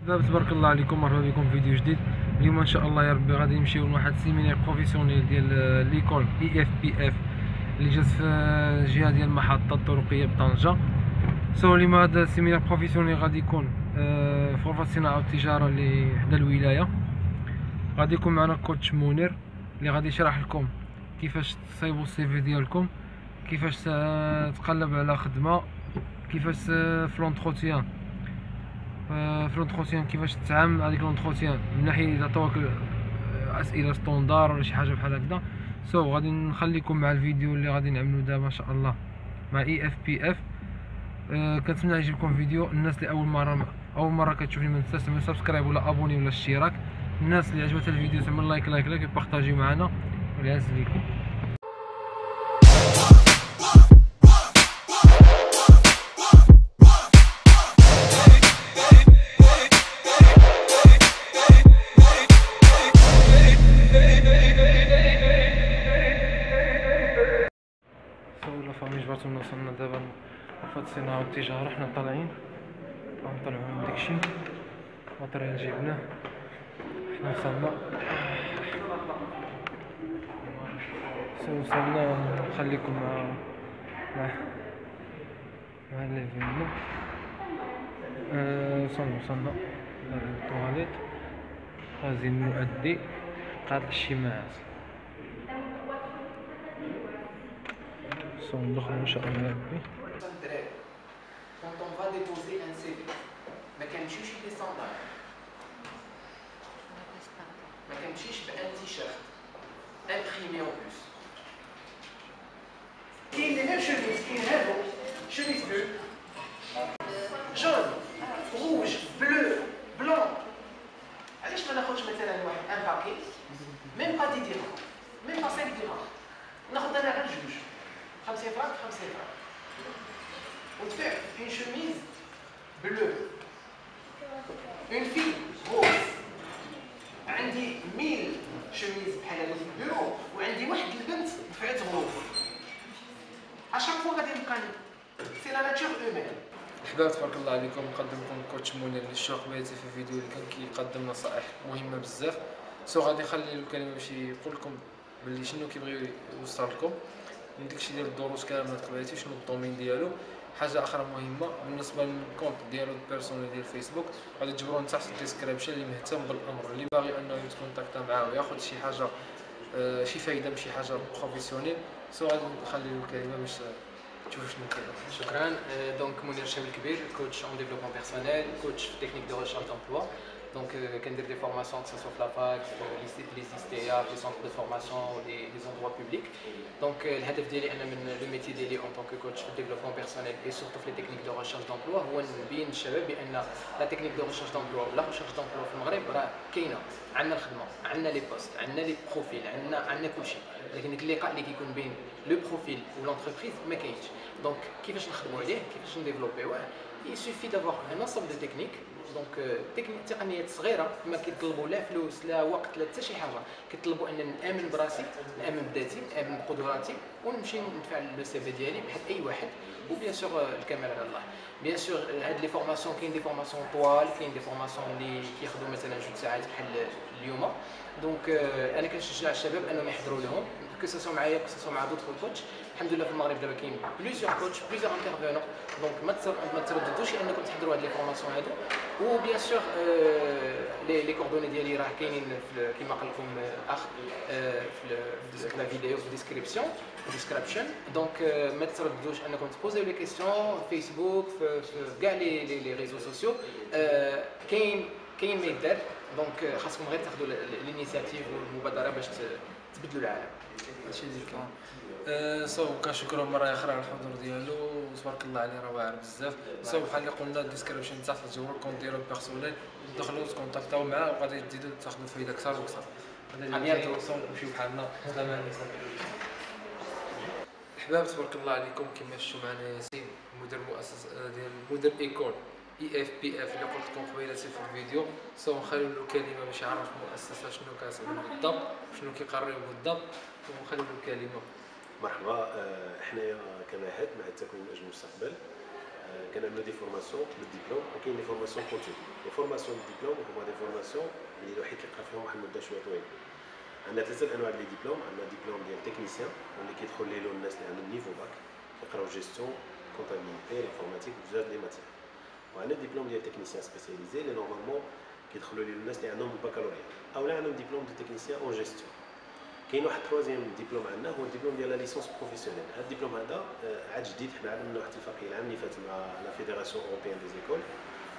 دابا تبارك الله عليكم، مرحبا بكم في فيديو جديد. اليوم ان شاء الله يا ربي غادي نمشيو لواحد السيمينار بروفيسيونيل ديال ليكول EFPF اللي جات في الجهه ديال المحطه الطرقيه بطنجه. اليوم هذا السيمينار بروفيسيونيل غادي يكون في غرفه الصناعه والتجاره اللي حدا الولايه. غادي يكون معنا كوتش منير اللي غادي يشرح لكم كيفاش تصايبوا السي في ديالكم، كيفاش تقلب على خدمه، كيفاش في لونتروتيان كيفاش تتعامل مع ديك لونتروتيان من ناحيه اذا عطاوك اسئله ستوندار ولا شي حاجه بحال هكذا. غادي نخليكم مع الفيديو اللي غادي نعملو دابا ان شاء الله مع EFPF. كنتمنى يعجبكم الفيديو. الناس اللي اول مره كتشوفني ما تنساش تعمل سبسكرايب ولا ابوني ولا اشتراك. الناس اللي عجبتها الفيديو تعمل لايك وبارطاجيو معنا والعز ليكم. جبرتونا وصلنا دابا غرفة الصناعة والتجارة. حنا طالعين غنطلعو من داكشي ماتريال جبناه. حنا وصلنا نخليكم مع اللي فينا. وصلنا للطواليت. غازي نؤدي قاطع الشماعات. ندخل ان شاء الله ربي. Quand on va déposer un CV, ما كنمشيوش لي ستاندار، ما كنمشيش بان تيشيرت امبريمي اون بلوس. كاين لي ميم شوميز، كاين هادو شوميز بلو جون روج بلو بلون. علاش ما ناخذش مثلا واحد ان باكي ميم با 10 درهم ميم با 5 درهم، ناخذ انا غير جوج 50 فرانك 50 فرانك وتبيع une chemise bleue une fille rose. عندي 1000 شميز بحال هادو في البيرو وعندي واحد البنت دفعت غروب. اشاك فوا غادي نبقى سي لا ناتور اومان. احباب تبارك الله عليكم، نقدم لكم كوتش منير اللي الشوق بيتي في الفيديو اللي كان كيقدم نصائح مهمه بزاف. غادي نخلي له الكلمه باش يقول لكم باللي شنو كيبغي يوصل لكم من داكشي ديال الدروس كامله تقبيلتي، شنو الدومين ديالو. حاجه اخرى مهمه بالنسبه للكونت ديالو البيرسونيل ديال الفيسبوك، غادي تجبروه من تحت الديسكريبشن اللي مهتم بالامر، اللي باغي انه يتكونتاكتا معاه وياخذ شي حاجه شي فايده من شي حاجه بروفيسيونيل. غادي نخلي له الكلمه باش تشوفوا شنو كاين. شكرا. دونك منير شامل كبير، كوتش اون ديفلوبمون بيرسونيل، كوتش في تكنيك دو ريشيرش دامبلوا. Donc, كندير دي فورماسيون سواء في لافاك، لي زيستيا، في سونتر دو فورماسيون، لي زوندروا بوبليك. دونك الهدف ديالي انا من لو ميتي ديالي اون طونك كوتش في الديفلوبمون بيرسونيل اي سورتو في لي تكنيك دو ريشيرش دامبلوا هو نبين للشباب بان لا تكنيك دو ريشيرش دامبلوا ولا ريشيرش دامبلوا في المغرب راه كاينه. عندنا الخدمه، عندنا لي بوست، عندنا لي بروفيل، عندنا كلشي، لكن ديك اللقاء اللي كيكون بين لو بروفيل و لونتربريز ما كاينش. دونك كيفاش نخدموا عليه، كيفاش نديفلوبيوه، il suffit d'avoir un ensemble de techniques. دونك تقنيات صغيره ما كيطلبوا لا فلوس لا وقت لا حتى شي حاجه، كيطلبوا ان نامن براسي، نامن بذاتي، نامن بقدراتي، ونمشي ندفع لو سي في ديالي بحال اي واحد. وبيان سور الكاميرا على الله. بيان سور هاد لي فورماسيون كاين دي فورماسيون طوال، كاين دي فورماسيون اللي كياخذوا مثلا 2 ساعات بحال اليوم. دونك انا كنشجع الشباب انهم يحضروا لهم كو معايا كو مع دوطخ كوتش. الحمد لله في المغرب دابا كاين بليزيور كوتش بليزيور انترفينور. دونك ما ترددوش انكم تحضروا هاد لي فورماسيون هادو. وبيان سور لي كوردوني ديالي راه كاينين كيما قال لكم اخ في لا فيديو في الديسكريبسيون دونك ما ترددوش انكم تبوزيو لي كيسيون فيسبوك في كاع لي ريزو سوسيو. كاين ما يدار. دونك خاصكم غير تاخذوا الانيشيتيف والمبادره باش تبدلوا العالم. هادشي اللي كاين. كنشكرو مره اخرى على الحضور ديالو وتبارك الله عليه راه واعر بزاف. بحال اللي قلنا الديسكريبشن تحت تجبروا الكونت ديالو بيرسونيل، تدخلوا تكونتاكتاو معاه وغادي تزيدوا تاخذوا فايده اكثر واكثر. هذا نمشيو بحالنا. السلام عليكم. احباب تبارك الله عليكم، كما شفتوا معنا ياسين مدير مؤسسه ديال مدير ايكول EFPF اللي قلت لكم قبيلاتي في الفيديو. نخليو له كلمه باش يعرف المؤسسه شنو كتعمل بالضبط، شنو كيقريو بالضبط، ونخليو له كلمه. مرحبا. حنايا كمعهد التكوين من اجل المستقبل. كنعملوا دي فورماسيون بالدبلوم وكاين دي فورماسيون كونتينيو. لي فورماسيون بالدبلوم هما دي فورماسيون اللي الواحد كيقرا فيهم واحد المده شويه طويله. عندنا ثلاثه انواع ديال ديبلوم. عندنا ديبلوم ديال تكنيسيان واللي كيدخل ليه الناس اللي عندهم نيفو باك كيقراو جيستيون كونتابيليتي لافورماتيك بزاف ديال ماتير. وعندنا ديبلوم ديال تكنيسيان سبيسياليزي اللي نورمالمون كيدخلوا ليه الناس اللي عندهم البكالوريا او لا عندهم ديبلوم دو تكنيسيان اون جيستيون. كاين واحد ثروازيام ديبلوم عندنا هو الدبلوم ديال لا ليسونس بروفيسيونيل. هذا الدبلوم هذا عاد جديد، حنا عملنا واحد الاتفاقيه العام اللي فات مع لا فيدراسيون اوروبيان دي زيكول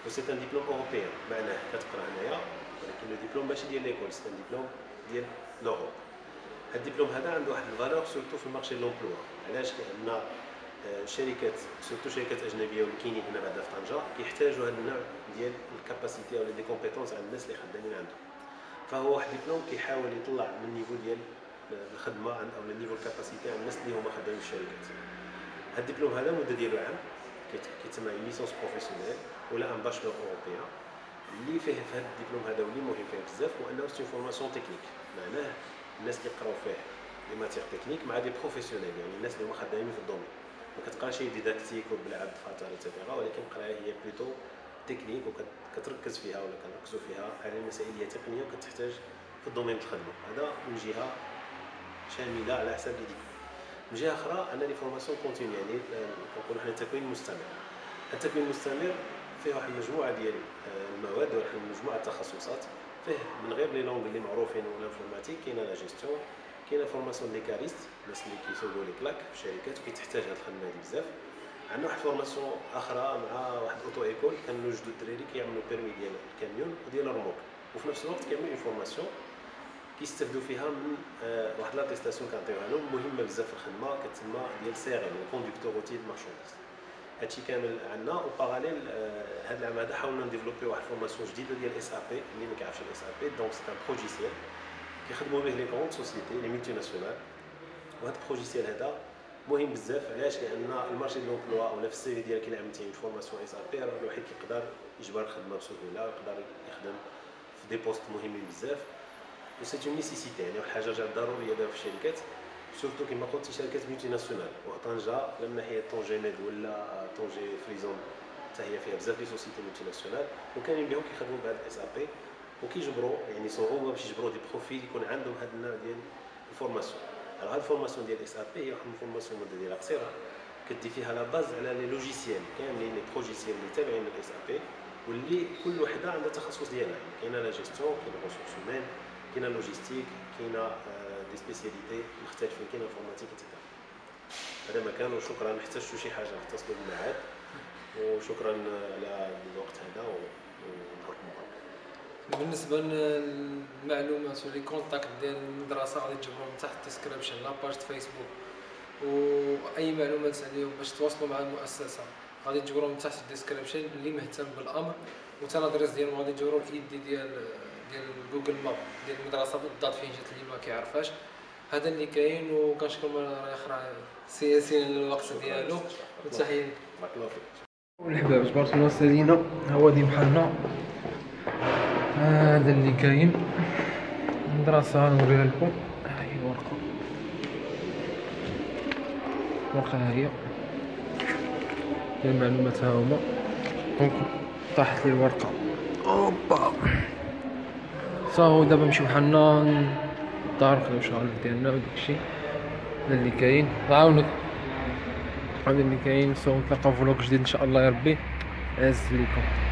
و سي ان ديبلوم اوروبيان، معناه كتقرا هنايا ولكن لو ديبلوم ماشي ديال ليكول، سي ان ديبلوم ديال لوروب. هذا الدبلوم هذا عنده واحد الفالور سورتو في المارشي لومبلوا. علاش؟ لان شركات سورتو شركات اجنبيه واللي كاينين هنا بعدا في طنجه كيحتاجوا هذا النوع ديال الكاباسيتي ولا دي كومبيتونس عند الناس اللي خدامين عندهم. فهو واحد ديبلوم كيحاول يطلع من النيفو ديال الخدمه عند او النيفو الكاباسيتي عند الناس اللي هما خدامين في الشركات. هذا الدبلوم هذا المده ديالو عام، كيتسمى ليسونس بروفيسيونيل ولا ان باشلور اوروبيان. اللي فيه في هذا الدبلوم هذا واللي مهم فيه بزاف هو انه سي فورماسيون تكنيك، معناه الناس اللي يقراو فيه لي ماتيغ تكنيك مع دي بروفيسيونيل، يعني الناس اللي هما خدامين في الدومين. ما كتقراش ديداكتيك وبالعب فاتر ايتترا، ولكن قرايه هي بلوتو تكنيك وكتركز فيها ولا كنركزوا فيها على المسائل اللي هي تقنيه وكتحتاج في الدومين الخدمه. هذا من جهه شامله على حسب لي ديبلوم. من جهه اخرى عندنا لي فورماسيون كونتينيو، يعني كنقولوا حنا التكوين المستمر. التكوين المستمر فيه واحد المجموعه ديال المواد وواحد مجموعه التخصصات، فيه من غير لي لونغ اللي معروفين ولا انفورماتيك، كاينه لا جيستيون، كاينه فورماسيون دي كاريست، الناس اللي كيسوقوا لي كلاك في الشركات وكيتحتاج هذه الخدمه هذه بزاف. عندنا واحد فورماسيون اخرى مع واحد اوتو ايكول كنوجدوا الدراري كيعملوا بيرمي ديال الكاميون وديال الرموك، وفي نفس الوقت كيعملوا اون فورماسيون كيستافدوا فيها من واحد لاتيستاسيون كنعطيوها لهم مهمه بزاف في الخدمه كتسمى ديال سي ار ام، كوندكتور روتي دو مارشونديز. هادشي كامل عندنا. وباراليل هذا العام هذا حاولنا نديفلوبي واحد فورماسيون جديده ديال اس ا بي. اللي ما كيعرفش الاس ا بي دونك سي ان بروجيسيال كيخدموا به لي كونت سوسيتي لي مولتي ناسيونال. وهذا البروجيسيال هذا مهم بزاف. علاش؟ لان المارشي دو لومبلوا ولا في السي في ديالك الا عملتي فورماسيون اس ا بي راه الواحد كيقدر يجبر الخدمه بسهوله ويقدر يخدم في دي بوست مهمين بزاف. و سي اون نيسيسيتي، يعني واحد الحاجه جات ضروريه دابا في الشركات، سورتو كما قلت شركات ملتي ناسيونال. وطنجه من ناحيه طونجي ميد ولا طونجي فريزون حتى هي فيها بزاف لي سوسيتي ملتي ناسيونال، وكاينين بهم كيخدموا بهذا الاس ا بي وكيجبروا يعني صعوبه باش يجبروا دي بروفيل يكون عندهم هذا النوع ديال الفورماسيون. alors هاد الفورماسيون ديال اس ا بي هي واحد الفورماسيون مده ديالها قصيره كدي فيها لا باز على لي لوجيسيال كاملين، لي بروجيسيال اللي تابعين للاس ا بي واللي كل وحده عندها التخصص ديالها. يعني كاينه لا جيستيون، كاينه ريسورس هومان، كاينه لوجيستيك، كاينه دي سبيسياليتي مختلفين، كاينه انفورماتيك ايتترا. هذا ما كان. وشكرا، احتجتوا شي حاجه اتصلوا بالميعاد، وشكرا على الوقت هذا ونهاركم مبارك. بالنسبه للمعلومات ولي كونتاكت ديال المدرسه غادي تجبرهم تحت الديسكريبشن لاباج فيسبوك، واي معلومات عليهم باش تواصلوا مع المؤسسه غادي تجبرهم تحت الديسكريبشن. اللي مهتم بالامر وتا لادريس ديالهم غادي تجبروا الايدي ديال جوجل ماب ديال المدرسه بالضبط فين جات اللي ما كيعرفهاش. هذا اللي كاين. وكنشكر مره اخرى سي ياسين الوقت ديالو وتحيه. بارك الله فيك. والحباب جبرت الوصله لينا هو دي بحالنا. هذا اللي كاين المدرسه نوريها لكم. ها هي الورقه، الورقه ها هي المعلومات ها هما. دونك طاحت لي الورقه اوبا صافي. دابا نمشيو بحالنا للدار نخدمو الشغل ديالنا وداكشي. هذا اللي كاين. نعاونك هذا اللي كاين. نتلاقاو في فلوق جديد ان شاء الله يا ربي. عز ليكم.